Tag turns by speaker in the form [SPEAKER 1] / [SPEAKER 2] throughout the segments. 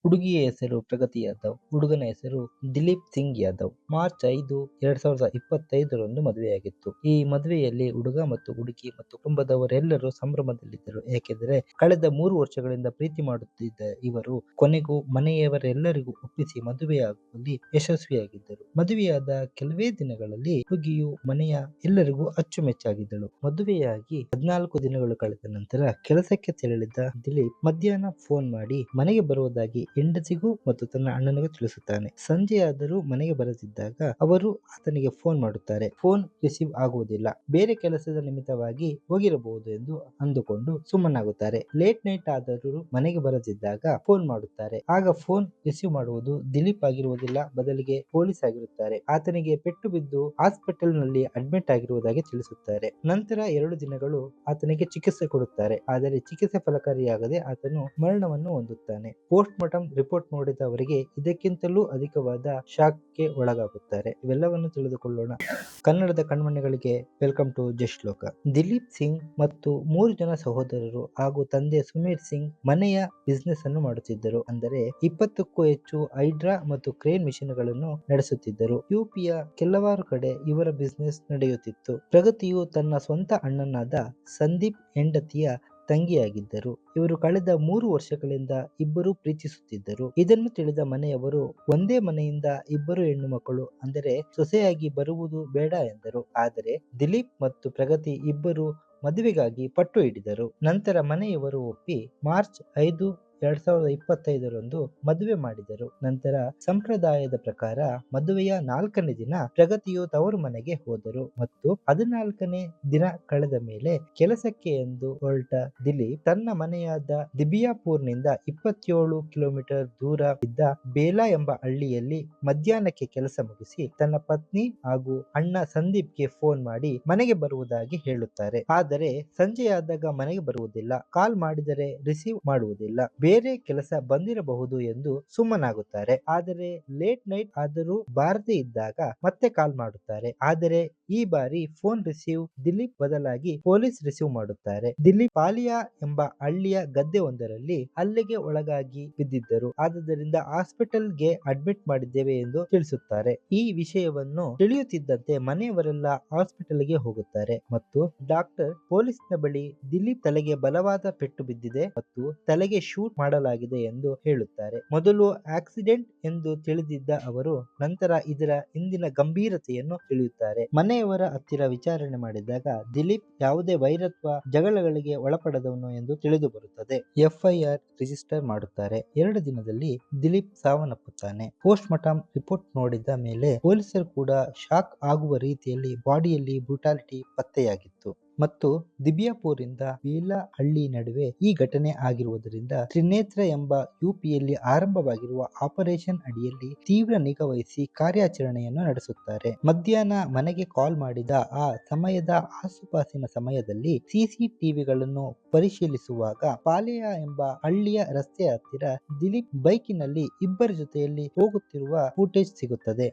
[SPEAKER 1] ಹುಡುಗಿಯ ಹೆಸರು ಪ್ರಗತಿ ಯಾದವ್, ಹುಡುಗನ ಹೆಸರು ದಿಲೀಪ್ ಸಿಂಗ್ ಯಾದವ್. ಮಾರ್ಚ್ 5, 2025ರಂದು ಮದುವೆಯಾಗಿತ್ತು. ಈ ಮದುವೆಯಲ್ಲಿ ಹುಡುಗ ಮತ್ತು ಹುಡುಗಿ ಮತ್ತು ಕುಟುಂಬದವರೆಲ್ಲರೂ ಸಂಭ್ರಮದಲ್ಲಿದ್ದರು. ಏಕೆಂದರೆ ಕಳೆದ 3 ವರ್ಷಗಳಿಂದ ಪ್ರೀತಿ ಮಾಡುತ್ತಿದ್ದ ಇವರು ಕೊನೆಗೂ ಮನೆಯವರೆಲ್ಲರಿಗೂ ಒಪ್ಪಿಸಿ ಮದುವೆಯಾಗುವಲ್ಲಿ ಯಶಸ್ವಿಯಾಗಿದ್ದರು. ಮದುವೆಯಾದ ಕೆಲವೇ ದಿನಗಳಲ್ಲಿ ಹುಡುಗಿಯು ಮನೆಯ ಎಲ್ಲರಿಗೂ ಅಚ್ಚುಮೆಚ್ಚಾಗಿದ್ದಳು. ಮದುವೆಯಾಗಿ 14 ದಿನಗಳು ಕಳೆದ ನಂತರ ಕೆಲಸಕ್ಕೆ ತೆರಳಿದ್ದ ದಿಲೀಪ್ ಮಧ್ಯಾಹ್ನ ಫೋನ್ ಮಾಡಿ ಮನೆಗೆ ಬರುವುದಾಗಿ ಹೆಂಡತಿಗೂ ಮತ್ತು ತನ್ನ ಅಣ್ಣನಿಗೂ ತಿಳಿಸುತ್ತಾನೆ. ಸಂಜೆಯಾದರೂ ಮನೆಗೆ ಬರದಿದ್ದಾಗ ಅವರು ಆತನಿಗೆ ಫೋನ್ ಮಾಡುತ್ತಾರೆ. ಫೋನ್ ರಿಸೀವ್ ಆಗುವುದಿಲ್ಲ. ಬೇರೆ ಕೆಲಸದ ನಿಮಿತ್ತವಾಗಿ ಹೋಗಿರಬಹುದು ಎಂದು ಅಂದುಕೊಂಡು ಸುಮ್ಮನಾಗುತ್ತಾರೆ. ಲೇಟ್ ನೈಟ್ ಆದರೂ ಮನೆಗೆ ಬರದಿದ್ದಾಗ ಫೋನ್ ಮಾಡುತ್ತಾರೆ. ಆಗ ಫೋನ್ ರಿಸೀವ್ ಮಾಡುವುದು ದಿಲೀಪ್ ಆಗಿರುವುದಿಲ್ಲ, ಬದಲಿಗೆ ಪೊಲೀಸ್ ಆಗಿರುತ್ತಾರೆ. ಆತನಿಗೆ ಪೆಟ್ಟು ಬಿದ್ದು ಹಾಸ್ಪಿಟಲ್ ನಲ್ಲಿ ಅಡ್ಮಿಟ್ ಆಗಿರುವುದಾಗಿ ತಿಳಿಸುತ್ತಾರೆ. ನಂತರ 2 ದಿನಗಳು ಆತನಿಗೆ ಚಿಕಿತ್ಸೆ ಕೊಡುತ್ತಾರೆ. ಆದರೆ ಚಿಕಿತ್ಸೆ ಫಲಕಾರಿಯಾಗದೆ ಆತನು ಮರಣವನ್ನು ಹೊಂದುತ್ತಾನೆ. ಪೋಸ್ಟ್ ಮಾರ್ಟಂ ರಿಪೋರ್ಟ್ ನೋಡಿದ ಅವರಿಗೆ ಇದಕ್ಕಿಂತಲೂ ಅಧಿಕವಾದ ಶಾಕ್ಗೆ ಒಳಗಾಗುತ್ತಾರೆ. ಇವೆಲ್ಲವನ್ನು ತಿಳಿದುಕೊಳ್ಳೋಣ. ಕನ್ನಡದ ಕಣ್ಮಣಿಗಳಿಗೆ ವೆಲ್ಕಮ್ ಟು ಜಶ್ಲೋಕ. ದಿಲೀಪ್ ಸಿಂಗ್ ಮತ್ತು 3 ಜನ ಸಹೋದರರು ಹಾಗೂ ತಂದೆ ಸುಮೀರ್ ಸಿಂಗ್ ಮನೆಯ ಬಿಸಿನೆಸ್ ಅನ್ನು ಮಾಡುತ್ತಿದ್ದರು. ಅಂದರೆ 20ಕ್ಕೂ ಹೆಚ್ಚು ಹೈಡ್ರಾ ಮತ್ತು ಕ್ರೇನ್ ಮಿಷಿನ್ಗಳನ್ನು ನಡೆಸುತ್ತಿದ್ದರು. ಯುಪಿಯ ಕೆಲವಾರು ಕಡೆ ಇವರ ಬಿಸಿನೆಸ್ ನಡೆಯುತ್ತಿತ್ತು. ಪ್ರಗತಿಯು ತನ್ನ ಸ್ವಂತ ಅಣ್ಣನಾದ ಸಂದೀಪ್ ಹೆಂಡತಿಯ ತಂಗಿಯಾಗಿದ್ದರು. ಇವರು ಕಳೆದ 3 ವರ್ಷಗಳಿಂದ ಇಬ್ಬರು ಪ್ರೀತಿಸುತ್ತಿದ್ದರು. ಇದನ್ನು ತಿಳಿದ ಮನೆಯವರು ಒಂದೇ ಮನೆಯಿಂದ ಇಬ್ಬರು ಹೆಣ್ಣು ಮಕ್ಕಳು ಅಂದರೆ ಸೊಸೆಯಾಗಿ ಬರುವುದು ಬೇಡ ಎಂದರು. ಆದರೆ ದಿಲೀಪ್ ಮತ್ತು ಪ್ರಗತಿ ಇಬ್ಬರು ಮದುವೆಗಾಗಿ ಪಟ್ಟು ಹಿಡಿದರು. ನಂತರ ಮನೆಯವರು ಒಪ್ಪಿ ಮಾರ್ಚ್ 5, 2025ರಂದು ಮದುವೆ ಮಾಡಿದರು. ನಂತರ ಸಂಪ್ರದಾಯದ ಪ್ರಕಾರ ಮದುವೆಯ 4ನೇ ದಿನ ಪ್ರಗತಿಯು ತವರು ಮನೆಗೆ ಹೋದರು ಮತ್ತು 14ನೇ ದಿನ ಕಳೆದ ಮೇಲೆ ಕೆಲಸಕ್ಕೆ ಎಂದು ಹೊರಟ ದಿಲೀಪ್ ತನ್ನ ಮನೆಯಾದ ದಿಬಿಯಾಪುರ್ನಿಂದ 27 ಕಿಲೋಮೀಟರ್ ದೂರ ಇದ್ದ ಬೇಲಾ ಎಂಬ ಹಳ್ಳಿಯಲ್ಲಿ ಮಧ್ಯಾಹ್ನಕ್ಕೆ ಕೆಲಸ ಮುಗಿಸಿ ತನ್ನ ಪತ್ನಿ ಹಾಗೂ ಅಣ್ಣ ಸಂದೀಪ್ಗೆ ಫೋನ್ ಮಾಡಿ ಮನೆಗೆ ಬರುವುದಾಗಿ ಹೇಳುತ್ತಾರೆ. ಆದರೆ ಸಂಜೆಯಾದಾಗ ಮನೆಗೆ ಬರುವುದಿಲ್ಲ. ಕಾಲ್ ಮಾಡಿದರೆ ರಿಸೀವ್ ಮಾಡುವುದಿಲ್ಲ. ಬೇರೆ ಕೆಲಸ ಬಂದಿರಬಹುದು ಎಂದು ಸುಮ್ಮನಾಗುತ್ತಾರೆ. ಆದರೆ ಲೇಟ್ ನೈಟ್ ಆದರೂ ಬಾರದೇ ಇದ್ದಾಗ ಮತ್ತೆ ಕಾಲ್ ಮಾಡುತ್ತಾರೆ. ಆದರೆ ಈ ಬಾರಿ ಫೋನ್ ರಿಸೀವ್ ದಿಲೀಪ್ ಬದಲಾಗಿ ಪೊಲೀಸ್ ರಿಸೀವ್ ಮಾಡುತ್ತಾರೆ. ದಿಲೀಪ್ ಪಾಲಿಯಾ ಎಂಬ ಹಳ್ಳಿಯ ಗದ್ದೆ ಒಂದರಲ್ಲಿ ಹಲ್ಲೆಗೆ ಒಳಗಾಗಿ ಬಿದ್ದಿದ್ದರು. ಆದ್ದರಿಂದ ಹಾಸ್ಪಿಟಲ್ಗೆ ಅಡ್ಮಿಟ್ ಮಾಡಿದ್ದೇವೆ ಎಂದು ತಿಳಿಸುತ್ತಾರೆ. ಈ ವಿಷಯವನ್ನು ತಿಳಿಯುತ್ತಿದ್ದಂತೆ ಮನೆಯವರೆಲ್ಲ ಹಾಸ್ಪಿಟಲ್ಗೆ ಹೋಗುತ್ತಾರೆ ಮತ್ತು ಡಾಕ್ಟರ್ ಪೊಲೀಸ್ನ ಬಳಿ ದಿಲೀಪ್ ತಲೆಗೆ ಬಲವಾದ ಪೆಟ್ಟು ಬಿದ್ದಿದೆ ಮತ್ತು ತಲೆಗೆ ಶೂಟ್ ಮಾಡಲಾಗಿದೆ ಎಂದು ಹೇಳುತ್ತಾರೆ. ಮೊದಲು ಆಕ್ಸಿಡೆಂಟ್ ಎಂದು ತಿಳಿದಿದ್ದ ಅವರು ನಂತರ ಇದರ ಹಿಂದಿನ ಗಂಭೀರತೆಯನ್ನು ತಿಳಿಯುತ್ತಾರೆ. ಮನೆಯವರ ಹತ್ತಿರ ವಿಚಾರಣೆ ಮಾಡಿದಾಗ ದಿಲೀಪ್ ಯಾವುದೇ ವೈರತ್ವ ಜಗಳಗಳಿಗೆ ಒಳಪಡದವನು ಎಂದು ತಿಳಿದು ಬರುತ್ತದೆ. ಎಫ್ಐಆರ್ ರಿಜಿಸ್ಟರ್ ಮಾಡುತ್ತಾರೆ. 2 ದಿನದಲ್ಲಿ ದಿಲೀಪ್ ಸಾವನ್ನಪ್ಪುತ್ತಾನೆ. ಪೋಸ್ಟ್ ಮಾರ್ಟಂ ರಿಪೋರ್ಟ್ ನೋಡಿದ ಮೇಲೆ ಪೊಲೀಸರು ಕೂಡ ಶಾಕ್ ಆಗುವ ರೀತಿಯಲ್ಲಿ ಬಾಡಿಯಲ್ಲಿ ಬ್ರೂಟಾಲಿಟಿ ಪತ್ತೆಯಾಗಿತ್ತು ಮತ್ತು ದಿಬಿಯಾಪುರಿಂದ ಬೇಲಾ ಹಳ್ಳಿ ನಡುವೆ ಈ ಘಟನೆ ಆಗಿರುವುದರಿಂದ ತ್ರಿನೇತ್ರ ಎಂಬ ಯುಪಿಯಲ್ಲಿ ಆರಂಭವಾಗಿರುವ ಆಪರೇಷನ್ ಅಡಿಯಲ್ಲಿ ತೀವ್ರ ನಿಗಾ ವಹಿಸಿ ಕಾರ್ಯಾಚರಣೆಯನ್ನು ನಡೆಸುತ್ತಾರೆ. ಮಧ್ಯಾಹ್ನ ಮನೆಗೆ ಕಾಲ್ ಮಾಡಿದ ಆ ಸಮಯದ ಆಸುಪಾಸಿನ ಸಮಯದಲ್ಲಿ ಸಿಸಿಟಿವಿಗಳನ್ನು ಪರಿಶೀಲಿಸುವಾಗ ಪಾಲಿಯಾ ಎಂಬ ಹಳ್ಳಿಯ ರಸ್ತೆಯ ಹತ್ತಿರ ದಿಲೀಪ್ ಬೈಕಿನಲ್ಲಿ ಇಬ್ಬರ ಜೊತೆಯಲ್ಲಿ ಹೋಗುತ್ತಿರುವ ಫುಟೇಜ್ ಸಿಗುತ್ತದೆ.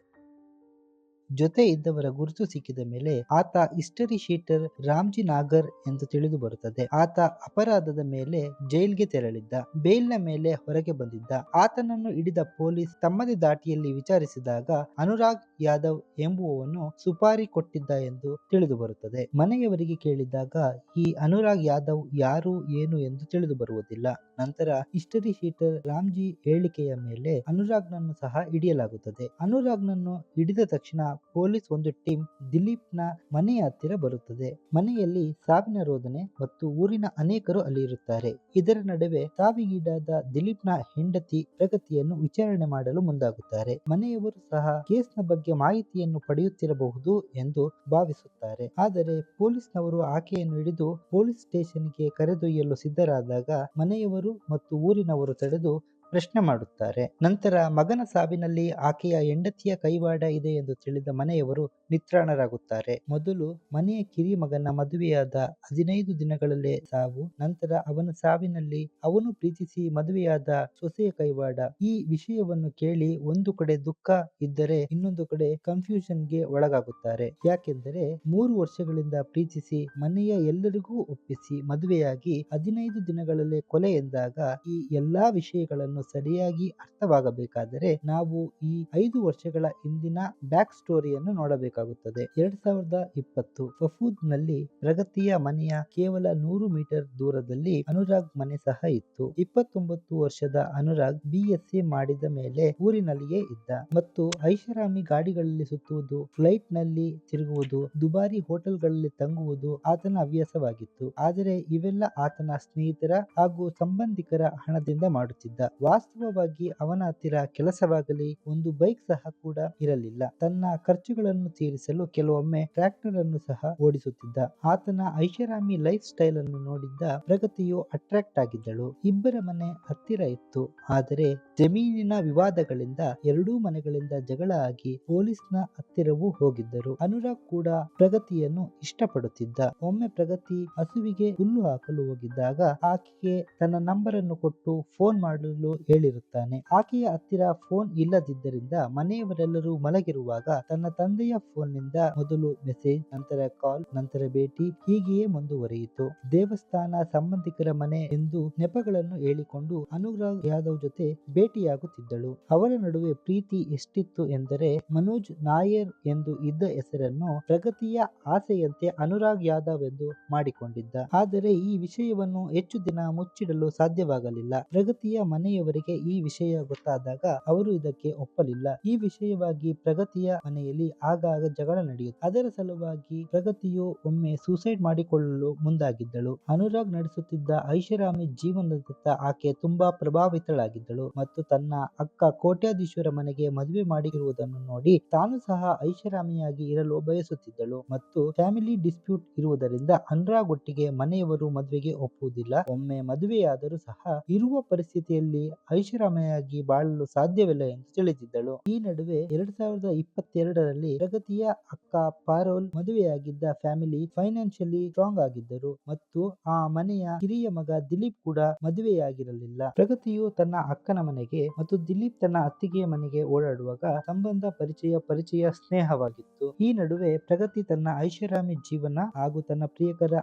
[SPEAKER 1] ಜೊತೆ ಇದ್ದವರ ಗುರುತು ಸಿಕ್ಕಿದ ಮೇಲೆ ಆತ ಹಿಸ್ಟರಿ ಶೀಟರ್ ರಾಮ್ಜಿ ನಾಗರ್ ಎಂದು ತಿಳಿದು ಬರುತ್ತದೆ. ಆತ ಅಪರಾಧದ ಮೇಲೆ ಜೈಲ್ಗೆ ತೆರಳಿದ್ದ. ಬೇಲ್ನ ಮೇಲೆ ಹೊರಗೆ ಬಂದಿದ್ದ. ಆತನನ್ನು ಹಿಡಿದ ಪೊಲೀಸ್ ತಮ್ಮದೇ ದಾಟಿಯಲ್ಲಿ ವಿಚಾರಿಸಿದಾಗ ಅನುರಾಗ್ ಯಾದವ್ ಎಂಬುವವನು ಸುಪಾರಿ ಕೊಟ್ಟಿದ್ದ ಎಂದು ತಿಳಿದು ಬರುತ್ತದೆ. ಮನೆಯವರಿಗೆ ಕೇಳಿದಾಗ ಈ ಅನುರಾಗ್ ಯಾದವ್ ಯಾರು ಏನು ಎಂದು ತಿಳಿದು ಬರುವುದಿಲ್ಲ. ನಂತರ ಹಿಸ್ಟರಿ ಶೀಟರ್ ರಾಮ್ಜಿ ಹೇಳಿಕೆಯ ಮೇಲೆ ಅನುರಾಗ್ನನ್ನು ಸಹ ಹಿಡಿಯಲಾಗುತ್ತದೆ. ಅನುರಾಗ್ನನ್ನು ಹಿಡಿದ ತಕ್ಷಣ ಪೊಲೀಸ್ ಒಂದು ಟೀಮ್ ದಿಲೀಪ್ನ ಮನೆಯ ಹತ್ತಿರ ಬರುತ್ತದೆ. ಮನೆಯಲ್ಲಿ ಸಾವಿನ ರೋದನೆ ಮತ್ತು ಊರಿನ ಅನೇಕರು ಅಲ್ಲಿ ಇರುತ್ತಾರೆ. ಇದರ ನಡುವೆ ಸಾವಿಗೀಡಾದ ದಿಲೀಪ್ನ ಹೆಂಡತಿ ಪ್ರಗತಿಯನ್ನು ವಿಚಾರಣೆ ಮಾಡಲು ಮುಂದಾಗುತ್ತಾರೆ. ಮನೆಯವರು ಸಹ ಕೇಸ್ನ ಬಗ್ಗೆ ಮಾಹಿತಿಯನ್ನು ಪಡೆಯುತ್ತಿರಬಹುದು ಎಂದು ಭಾವಿಸುತ್ತಾರೆ. ಆದರೆ ಪೊಲೀಸ್ನವರು ಆಕೆಯನ್ನು ಹಿಡಿದು ಪೊಲೀಸ್ ಸ್ಟೇಷನ್ಗೆ ಕರೆದೊಯ್ಯಲು ಸಿದ್ಧರಾದಾಗ ಮನೆಯವರು ಮತ್ತು ಊರಿನವರು ತಡೆದು ಪ್ರಶ್ನೆ ಮಾಡುತ್ತಾರೆ. ನಂತರ ಮಗನ ಸಾವಿನಲ್ಲಿ ಆಕೆಯ ಹೆಂಡತಿಯ ಕೈವಾಡ ಇದೆ ಎಂದು ತಿಳಿದ ಮನೆಯವರು ನಿತ್ರಾಣರಾಗುತ್ತಾರೆ. ಮೊದಲು ಮನೆಯ ಕಿರಿಯ ಮಗನ ಮದುವೆಯಾದ 15 ದಿನಗಳಲ್ಲೇ ಸಾವು, ನಂತರ ಅವನ ಸಾವಿನಲ್ಲಿ ಅವನು ಪ್ರೀತಿಸಿ ಮದುವೆಯಾದ ಸೊಸೆಯ ಕೈವಾಡ. ಈ ವಿಷಯವನ್ನು ಕೇಳಿ ಒಂದು ಕಡೆ ದುಃಖ ಇದ್ದರೆ ಇನ್ನೊಂದು ಕಡೆ ಕನ್ಫ್ಯೂಷನ್ಗೆ ಒಳಗಾಗುತ್ತಾರೆ. ಯಾಕೆಂದರೆ 3 ವರ್ಷಗಳಿಂದ ಪ್ರೀತಿಸಿ ಮನೆಯ ಎಲ್ಲರಿಗೂ ಒಪ್ಪಿಸಿ ಮದುವೆಯಾಗಿ 15 ದಿನಗಳಲ್ಲೇ ಕೊಲೆ ಎಂದಾಗ ಈ ಎಲ್ಲಾ ವಿಷಯಗಳನ್ನು ಸರಿಯಾಗಿ ಅರ್ಥವಾಗಬೇಕಾದರೆ ನಾವು ಈ 5 ವರ್ಷಗಳ ಹಿಂದಿನ ಬ್ಯಾಕ್ ಸ್ಟೋರಿಯನ್ನು ನೋಡಬೇಕಾಗುತ್ತದೆ. 2020 ಫಫೂದ್ನಲ್ಲಿ ಪ್ರಗತಿಯ ಮನೆಯ ಕೇವಲ 100 ಮೀಟರ್ ದೂರದಲ್ಲಿ ಅನುರಾಗ್ ಮನೆ ಸಹ ಇತ್ತು. 29 ವರ್ಷದ ಅನುರಾಗ್ BSc ಮಾಡಿದ ಮೇಲೆ ಊರಿನಲ್ಲಿಯೇ ಇದ್ದ ಮತ್ತು ಐಷಾರಾಮಿ ಗಾಡಿಗಳಲ್ಲಿ ಸುತ್ತುವುದು, ಫ್ಲೈಟ್ ನಲ್ಲಿ ತಿರುಗುವುದು, ದುಬಾರಿ ಹೋಟೆಲ್ಗಳಲ್ಲಿ ತಂಗುವುದು ಆತನ ಹವ್ಯಾಸವಾಗಿತ್ತು. ಆದರೆ ಇವೆಲ್ಲ ಆತನ ಸ್ನೇಹಿತರ ಹಾಗೂ ಸಂಬಂಧಿಕರ ಹಣದಿಂದ ಮಾಡುತ್ತಿದ್ದ. ವಾಸ್ತವವಾಗಿ ಅವನ ಹತ್ತಿರ ಕೆಲಸವಾಗಲಿ ಒಂದು ಬೈಕ್ ಸಹ ಕೂಡ ಇರಲಿಲ್ಲ. ತನ್ನ ಖರ್ಚುಗಳನ್ನು ತೀರಿಸಲು ಕೆಲವೊಮ್ಮೆ ಟ್ರ್ಯಾಕ್ಟರ್ ಅನ್ನು ಸಹ ಓಡಿಸುತ್ತಿದ್ದ. ಆತನ ಐಷಾರಾಮಿ ಲೈಫ್ ಸ್ಟೈಲ್ ಅನ್ನು ನೋಡಿದ್ದ ಪ್ರಗತಿಯು ಅಟ್ರಾಕ್ಟ್ ಆಗಿದ್ದಳು. ಇಬ್ಬರ ಮನೆ ಹತ್ತಿರ ಇತ್ತು. ಆದರೆ ಜಮೀನಿನ ವಿವಾದಗಳಿಂದ ಎರಡೂ ಮನೆಗಳಿಂದ ಜಗಳ ಆಗಿ ಪೊಲೀಸ್ನ ಹತ್ತಿರವೂ ಹೋಗಿದ್ದರು. ಅನುರಾಗ್ ಕೂಡ ಪ್ರಗತಿಯನ್ನು ಇಷ್ಟಪಡುತ್ತಿದ್ದ. ಒಮ್ಮೆ ಪ್ರಗತಿ ಹಸುವಿಗೆ ಹುಲ್ಲು ಹಾಕಲು ಹೋಗಿದ್ದಾಗ ಆಕೆಗೆ ತನ್ನ ನಂಬರ್ ಅನ್ನು ಕೊಟ್ಟು ಫೋನ್ ಮಾಡಲು ಹೇಳಿರುತ್ತಾನೆ. ಆಕೆಯ ಹತ್ತಿರ ಫೋನ್ ಇಲ್ಲದಿದ್ದರಿಂದ ಮನೆಯವರೆಲ್ಲರೂ ಮಲಗಿರುವಾಗ ತನ್ನ ತಂದೆಯ ಫೋನ್ ನಿಂದ ಮೊದಲು ಮೆಸೇಜ್, ನಂತರ ಕಾಲ್, ನಂತರ ಭೇಟಿ ಹೀಗೆಯೇ ಮುಂದುವರಿಯಿತು. ದೇವಸ್ಥಾನ, ಸಂಬಂಧಿಕರ ಮನೆ ಎಂದು ನೆಪಗಳನ್ನು ಹೇಳಿಕೊಂಡು ಅನುರಾಗ್ ಯಾದವ್ ಜೊತೆ ಭೇಟಿಯಾಗುತ್ತಿದ್ದಳು. ಅವರ ನಡುವೆ ಪ್ರೀತಿ ಎಷ್ಟಿತ್ತು ಎಂದರೆ ಮನೋಜ್ ನಾಯರ್ ಎಂದು ಇದ್ದ ಹೆಸರನ್ನು ಪ್ರಗತಿಯ ಆಸೆಯಂತೆ ಅನುರಾಗ್ ಯಾದವ್ ಎಂದು ಮಾಡಿಕೊಂಡಿದ್ದ. ಆದರೆ ಈ ವಿಷಯವನ್ನು ಹೆಚ್ಚು ದಿನ ಮುಚ್ಚಿಡಲು ಸಾಧ್ಯವಾಗಲಿಲ್ಲ. ಪ್ರಗತಿಯ ಮನೆಯವರಿಗೆ ಈ ವಿಷಯ ಗೊತ್ತಾದಾಗ ಅವರು ಇದಕ್ಕೆ ಒಪ್ಪಲಿಲ್ಲ. ಈ ವಿಷಯವಾಗಿ ಪ್ರಗತಿಯ ಮನೆಯಲ್ಲಿ ಆಗಾಗ ಜಗಳ ನಡೆಯುತ್ತಿತ್ತು. ಅದರ ಸಲುವಾಗಿ ಪ್ರಗತಿಯು ಒಮ್ಮೆ ಸೂಸೈಡ್ ಮಾಡಿಕೊಳ್ಳಲು ಮುಂದಾಗಿದ್ದಳು. ಅನುರಾಗ್ ನಡೆಸುತ್ತಿದ್ದ ಐಷಾರಾಮಿ ಜೀವನದತ್ತ ಆಕೆ ತುಂಬಾ ಪ್ರಭಾವಿತಳಾಗಿದ್ದಳು ಮತ್ತು ತನ್ನ ಅಕ್ಕ ಕೋಟ್ಯಾಧೀಶ್ವರ ಮನೆಗೆ ಮದುವೆ ಮಾಡಿರುವುದನ್ನು ನೋಡಿ ತಾನು ಸಹ ಐಷಾರಾಮಿಯಾಗಿ ಇರಲು ಬಯಸುತ್ತಿದ್ದಳು ಮತ್ತು ಫ್ಯಾಮಿಲಿ ಡಿಸ್ಪ್ಯೂಟ್ ಇರುವುದರಿಂದ ಅನುರಾಗ್ ಒಟ್ಟಿಗೆ ಮನೆಯವರು ಮದುವೆಗೆ ಒಪ್ಪುವುದಿಲ್ಲ. ಒಮ್ಮೆ ಮದುವೆಯಾದರೂ ಸಹ ಇರುವ ಪರಿಸ್ಥಿತಿಯಲ್ಲಿ ಐಷಾರಾಮಿಯಾಗಿ ಬಾಳಲು ಸಾಧ್ಯವಿಲ್ಲ ಎಂದು ತಿಳಿದಿದ್ದಳು. ಈ ನಡುವೆ 2022ರಲ್ಲಿ ಪ್ರಗತಿಯ ಅಕ್ಕ ಪಾರೋಲ್ ಮದುವೆಯಾಗಿದ್ದ ಫ್ಯಾಮಿಲಿ ಫೈನಾನ್ಷಿಯಲಿ ಸ್ಟ್ರಾಂಗ್ ಆಗಿದ್ದರು ಮತ್ತು ಆ ಮನೆಯ ಕಿರಿಯ ಮಗ ದಿಲೀಪ್ ಕೂಡ ಮದುವೆಯಾಗಿರಲಿಲ್ಲ. ಪ್ರಗತಿಯು ತನ್ನ ಅಕ್ಕನ ಮನೆಗೆ ಮತ್ತು ದಿಲೀಪ್ ತನ್ನ ಅತ್ತಿಗೆಯ ಮನೆಗೆ ಓಡಾಡುವಾಗ ಸಂಬಂಧ ಪರಿಚಯ ಸ್ನೇಹವಾಗಿತ್ತು. ಈ ನಡುವೆ ಪ್ರಗತಿ ತನ್ನ ಐಷಾರಾಮಿ ಜೀವನ ಹಾಗೂ ತನ್ನ ಪ್ರಿಯಕರ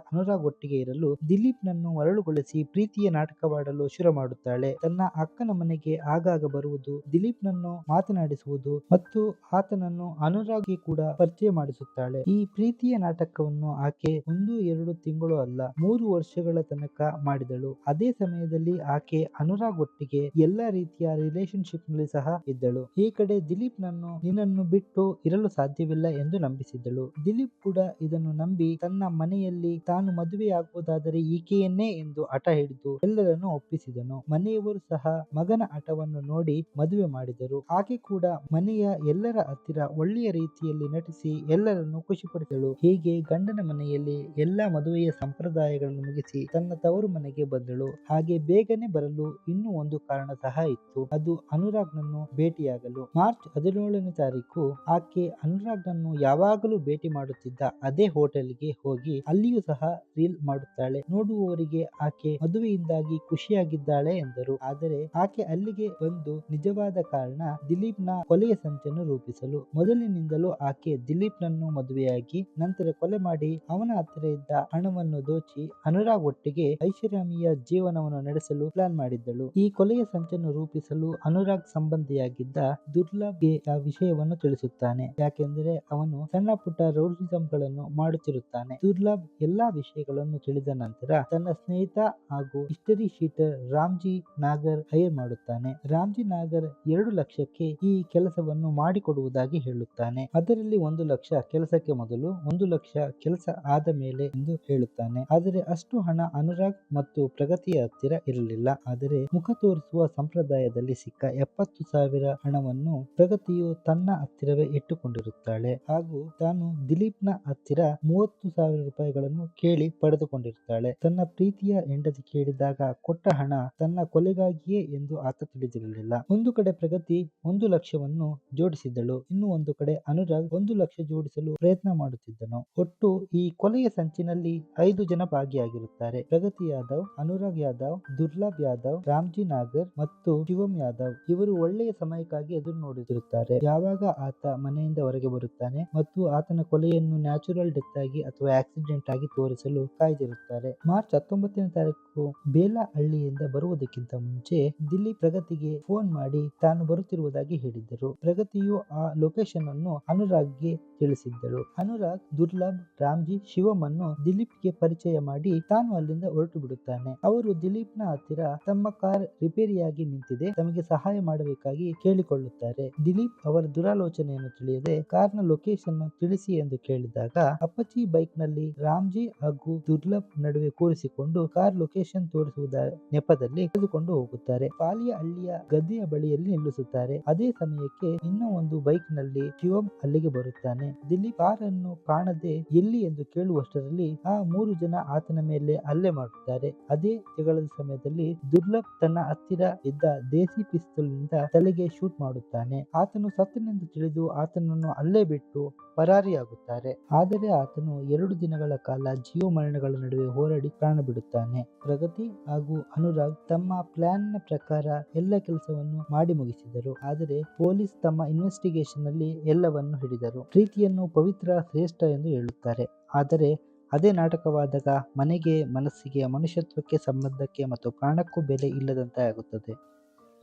[SPEAKER 1] ಅನುರಾಗ್ ಒಟ್ಟಿಗೆ ಇರಲು ದಿಲೀಪ್ ನನ್ನು ಮರಳುಗೊಳಿಸಿ ಪ್ರೀತಿಯ ನಾಟಕವಾಡಲು ಶುರು ಮಾಡುತ್ತಾಳೆ. ತನ್ನ ಅಕ್ಕನ ಮನೆಗೆ ಆಗಾಗ ಬರುವುದು, ದಿಲೀಪ್ ನನ್ನು ಮಾತನಾಡಿಸುವುದು ಮತ್ತು ಆತನನ್ನು ಅನುರಾಗ್ಗೆ ಕೂಡ ಪರಿಚಯ ಮಾಡಿಸುತ್ತಾಳೆ. ಈ ಪ್ರೀತಿಯ ನಾಟಕವನ್ನು ಆಕೆ 1-2 ತಿಂಗಳು ಅಲ್ಲ 3 ವರ್ಷಗಳ ತನಕ ಮಾಡಿದಳು. ಅದೇ ಸಮಯದಲ್ಲಿ ಆಕೆ ಅನುರಾಗ್ ಒಟ್ಟಿಗೆ ಎಲ್ಲಾ ರೀತಿಯ ರಿಲೇಶನ್ಶಿಪ್ ನಲ್ಲಿ ಸಹ ಇದ್ದಳು. ಈ ಕಡೆ ದಿಲೀಪ್ ನಿನ್ನನ್ನು ಬಿಟ್ಟು ಇರಲು ಸಾಧ್ಯವಿಲ್ಲ ಎಂದು ನಂಬಿಸಿದ್ದಳು. ದಿಲೀಪ್ ಕೂಡ ಇದನ್ನು ನಂಬಿ ತನ್ನ ಮನೆಯಲ್ಲಿ ತಾನು ಮದುವೆಯಾಗುವುದಾದರೆ ಈಕೆಯನ್ನೇ ಎಂದು ಹಠ ಹಿಡಿದು ಎಲ್ಲರನ್ನು ಒಪ್ಪಿಸಿದನು. ಮನೆಯವರು ಸಹ ಮಗನ ಹಠವನ್ನು ನೋಡಿ ಮದುವೆ ಮಾಡಿದರು. ಆಕೆ ಕೂಡ ಮನೆಯ ಎಲ್ಲರ ಹತ್ತಿರ ಒಳ್ಳೆಯ ರೀತಿಯಲ್ಲಿ ನಟಿಸಿ ಎಲ್ಲರನ್ನು ಖುಷಿಪಡಿಸಿದಳು. ಹೀಗೆ ಗಂಡನ ಮನೆಯಲ್ಲಿ ಎಲ್ಲಾ ಮದುವೆಯ ಸಂಪ್ರದಾಯಗಳನ್ನು ಮುಗಿಸಿ ತನ್ನ ತವರು ಮನೆಗೆ ಬಂದಳು. ಹಾಗೆ ಬೇಗನೆ ಬರಲು ಇನ್ನೂ ಒಂದು ಕಾರಣ ಸಹ ಇತ್ತು. ಅದು ಅನುರಾಗ್ ನನ್ನು ಭೇಟಿಯಾಗಲು. ಮಾರ್ಚ್ 17ನೇ ತಾರೀಕು ಆಕೆ ಅನುರಾಗ್ ನನ್ನು ಯಾವಾಗಲೂ ಭೇಟಿ ಮಾಡುತ್ತಿದ್ದ ಅದೇ ಹೋಟೆಲ್ಗೆ ಹೋಗಿ ಅಲ್ಲಿಯೂ ಸಹ ರೀಲ್ ಮಾಡುತ್ತಾಳೆ. ನೋಡುವವರಿಗೆ ಆಕೆ ಮದುವೆಯಿಂದಾಗಿ ಖುಷಿಯಾಗಿದ್ದಾಳೆ ಎಂದರು. ಆದರೆ ಆಕೆ ಅಲ್ಲಿಗೆ ಬಂದು ನಿಜವಾದ ಕಾರಣ ದಿಲೀಪ್ ನ ಕೊಲೆಯ ಸಂಚನ್ನು ರೂಪಿಸಲು. ಮೊದಲಿನಿಂದಲೂ ಆಕೆ ದಿಲೀಪ್ ನನ್ನು ಮದುವೆಯಾಗಿ ನಂತರ ಕೊಲೆ ಮಾಡಿ ಅವನ ಹತ್ತಿರ ಇದ್ದ ಹಣವನ್ನು ದೋಚಿ ಅನುರಾಗ್ ಒಟ್ಟಿಗೆ ಐಷಾರಾಮಿಯ ಜೀವನವನ್ನು ನಡೆಸಲು ಪ್ಲಾನ್ ಮಾಡಿದ್ದಳು. ಈ ಕೊಲೆಯ ಸಂಚನ್ನು ರೂಪಿಸಲು ಅನುರಾಗ್ ಸಂಬಂಧಿಯಾಗಿದ್ದ ದುರ್ಲಭ್ಗೆ ಆ ವಿಷಯವನ್ನು ತಿಳಿಸುತ್ತಾನೆ. ಯಾಕೆಂದರೆ ಅವನು ಸಣ್ಣ ಪುಟ್ಟ ರೌಡಿಸಂ ಗಳನ್ನು ಮಾಡುತ್ತಿರುತ್ತಾನೆ. ದುರ್ಲಭ್ ಎಲ್ಲಾ ವಿಷಯಗಳನ್ನು ತಿಳಿದ ನಂತರ ತನ್ನ ಸ್ನೇಹಿತ ಹಾಗೂ history sheeter Ramji Nagar hire ಮಾಡುತ್ತಾನೆ. ರಾಮ್ಜಿ ನಾಗರ್ 2 ಲಕ್ಷಕ್ಕೆ ಈ ಕೆಲಸವನ್ನು ಮಾಡಿಕೊಡುವುದಾಗಿ ಹೇಳುತ್ತಾನೆ. ಅದರಲ್ಲಿ 1 ಲಕ್ಷ ಕೆಲಸಕ್ಕೆ ಮೊದಲು, 1 ಲಕ್ಷ ಕೆಲಸ ಆದ ಮೇಲೆ ಎಂದು ಹೇಳುತ್ತಾನೆ. ಆದರೆ ಅಷ್ಟು ಹಣ ಅನುರಾಗ್ ಮತ್ತು ಪ್ರಗತಿಯ ಹತ್ತಿರ ಇರಲಿಲ್ಲ. ಆದರೆ ಮುಖ ತೋರಿಸುವ ಸಂಪ್ರದಾಯದಲ್ಲಿ ಸಿಕ್ಕ 70,000 ಹಣವನ್ನು ಪ್ರಗತಿಯು ತನ್ನ ಹತ್ತಿರವೇ ಇಟ್ಟುಕೊಂಡಿರುತ್ತಾಳೆ ಹಾಗೂ ತಾನು ದಿಲೀಪ್ ನ ಹತ್ತಿರ 30,000 ರೂಪಾಯಿಗಳನ್ನು ಕೇಳಿ ಪಡೆದುಕೊಂಡಿರುತ್ತಾಳೆ. ತನ್ನ ಪ್ರೀತಿಯ ಹೆಂಡತಿ ಕೇಳಿದಾಗ ಕೊಟ್ಟ ಹಣ ತನ್ನ ಕೊಲೆಗಾಗಿಯೇ ಎಂದು ಆತ ತಿಳಿದಿರಲಿಲ್ಲ. ಒಂದು ಕಡೆ ಪ್ರಗತಿ 1 ಲಕ್ಷವನ್ನು ಜೋಡಿಸಿದ್ದಳು. ಇನ್ನು ಒಂದು ಕಡೆ ಅನುರಾಗ್ 1 ಲಕ್ಷ ಜೋಡಿಸಲು ಪ್ರಯತ್ನ ಮಾಡುತ್ತಿದ್ದನು. ಒಟ್ಟು ಈ ಕೊಲೆಯ ಸಂಚಿನಲ್ಲಿ 5 ಜನ ಭಾಗಿಯಾಗಿರುತ್ತಾರೆ. ಪ್ರಗತಿ ಯಾದವ್, ಅನುರಾಗ್ ಯಾದವ್, ದುರ್ಲಭ್ ಯಾದವ್, ರಾಮ್ಜಿ ನಾಗರ್ ಮತ್ತು ಶಿವಮ್ ಯಾದವ್. ಇವರು ಒಳ್ಳೆಯ ಸಮಯಕ್ಕಾಗಿ ಎದುರು ನೋಡುತ್ತಿರುತ್ತಾರೆ. ಯಾವಾಗ ಆತ ಮನೆಯಿಂದ ಹೊರಗೆ ಬರುತ್ತಾನೆ ಮತ್ತು ಆತನ ಕೊಲೆಯನ್ನು ನ್ಯಾಚುರಲ್ ಡೆತ್ ಆಗಿ ಅಥವಾ ಆಕ್ಸಿಡೆಂಟ್ ಆಗಿ ತೋರಿಸಲು ಕಾಯ್ದಿರುತ್ತಾರೆ. ಮಾರ್ಚ್ 19ನೇ ತಾರೀಕು ಬೇಲಹಳ್ಳಿಯಿಂದ ಬರುವುದಕ್ಕಿಂತ ಮುಂಚೆ ದಿಲೀಪ್ ಪ್ರಗತಿಗೆ ಫೋನ್ ಮಾಡಿ ತಾನು ಬರುತ್ತಿರುವುದಾಗಿ ಹೇಳಿದ್ದರು. ಪ್ರಗತಿಯು ಆ ಲೊಕೇಶನ್ ಅನ್ನು ಅನುರಾಗ್ಗೆ ತಿಳಿಸಿದ್ದಳು. ಅನುರಾಗ್ ದುರ್ಲಭ್, ರಾಮ್ಜಿ, ಶಿವಮ್ ಅನ್ನು ದಿಲೀಪ್ಗೆ ಪರಿಚಯ ಮಾಡಿ ತಾನು ಅಲ್ಲಿಂದ ಹೊರಟು ಬಿಡುತ್ತಾನೆ. ಅವರು ದಿಲೀಪ್ನ ಹತ್ತಿರ ತಮ್ಮ ಕಾರ್ ರಿಪೇರಿಯಾಗಿ ನಿಂತಿದೆ, ತಮಗೆ ಸಹಾಯ ಮಾಡಬೇಕಾಗಿ ಕೇಳಿಕೊಳ್ಳುತ್ತಾರೆ. ದಿಲೀಪ್ ಅವರ ದುರಾಲೋಚನೆಯನ್ನು ತಿಳಿಯದೆ ಕಾರ್ನ ಲೊಕೇಶನ್ ತಿಳಿಸಿ ಎಂದು ಕೇಳಿದಾಗ ಅಪಚಿ ಬೈಕ್ ನಲ್ಲಿ ರಾಮ್ಜಿ ಹಾಗೂ ದುರ್ಲಭ್ ನಡುವೆ ಕೂರಿಸಿಕೊಂಡು ಕಾರ್ ಲೊಕೇಶನ್ ತೋರಿಸುವುದರ ನೆಪದಲ್ಲಿ ತೆಗೆದುಕೊಂಡು ಹೋಗುತ್ತಾರೆ. ಪಾಲಿಯ ಹಳ್ಳಿಯ ಗದ್ದೆಯ ಬಳಿಯಲ್ಲಿ ನಿಲ್ಲಿಸುತ್ತಾರೆ. ಅದೇ ಸಮಯಕ್ಕೆ ಇನ್ನೂ ಒಂದು ಬೈಕ್ ನಲ್ಲಿ ಶಿವಮ್ ಅಲ್ಲಿಗೆ ಬರುತ್ತಾನೆ. ದಿಲೀಪ್ ಕಾರ್ ಅನ್ನು ಕಾಣದೆ ಎಲ್ಲಿ ಎಂದು ಕೇಳುವಷ್ಟರಲ್ಲಿ ಆ 3 ಜನ ಆತನ ಮೇಲೆ ಹಲ್ಲೆ ಮಾಡುತ್ತಾರೆ. ಅದೇ ಜಗಳದ ಸಮಯದಲ್ಲಿ ದುರ್ಲಭ್ ತನ್ನ ಹತ್ತಿರ ಇದ್ದ ದೇಸಿ ಪಿಸ್ತೂಲ್ ನಿಂದ ತಲೆಗೆ ಶೂಟ್ ಮಾಡುತ್ತಾನೆ. ಆತನು ಸತ್ತನೆಂದು ತಿಳಿದು ಆತನನ್ನು ಅಲ್ಲೇ ಬಿಟ್ಟು ಪರಾರಿಯಾಗುತ್ತಾರೆ. ಆದರೆ ಆತನು 2 ದಿನಗಳ ಕಾಲ ಜೀವ ಮರಣಗಳ ನಡುವೆ ಹೋರಾಡಿ ಪ್ರಾಣ ಬಿಡುತ್ತಾನೆ. ಪ್ರಗತಿ ಹಾಗೂ ಅನುರಾಗ್ ತಮ್ಮ ಪ್ಲಾನ್ ನ ಪ್ರಕಾರ ಎಲ್ಲ ಕೆಲಸವನ್ನು ಮಾಡಿ ಮುಗಿಸಿದರು. ಆದರೆ ಪೊಲೀಸ್ ತಮ್ಮ ಇನ್ವೆಸ್ಟಿಗೇಷನ್ ನಲ್ಲಿ ಎಲ್ಲವನ್ನು ಹಿಡಿದರು. ಪ್ರೀತಿಯನ್ನು ಪವಿತ್ರ, ಶ್ರೇಷ್ಠ ಎಂದು ಹೇಳುತ್ತಾರೆ. ಆದರೆ ಅದೇ ನಾಟಕವಾದಾಗ ಮನೆಗೆ, ಮನಸ್ಸಿಗೆ, ಮನುಷ್ಯತ್ವಕ್ಕೆ, ಸಂಬಂಧಕ್ಕೆ ಮತ್ತು ಪ್ರಾಣಕ್ಕೂ ಬೆಲೆ ಇಲ್ಲದಂತೆ ಆಗುತ್ತದೆ.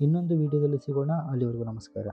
[SPEAKER 1] ಇನ್ನೊಂದು ವಿಡಿಯೋದಲ್ಲಿ ಸಿಗೋಣ. ಅಲ್ಲಿವರೆಗೂ ನಮಸ್ಕಾರ.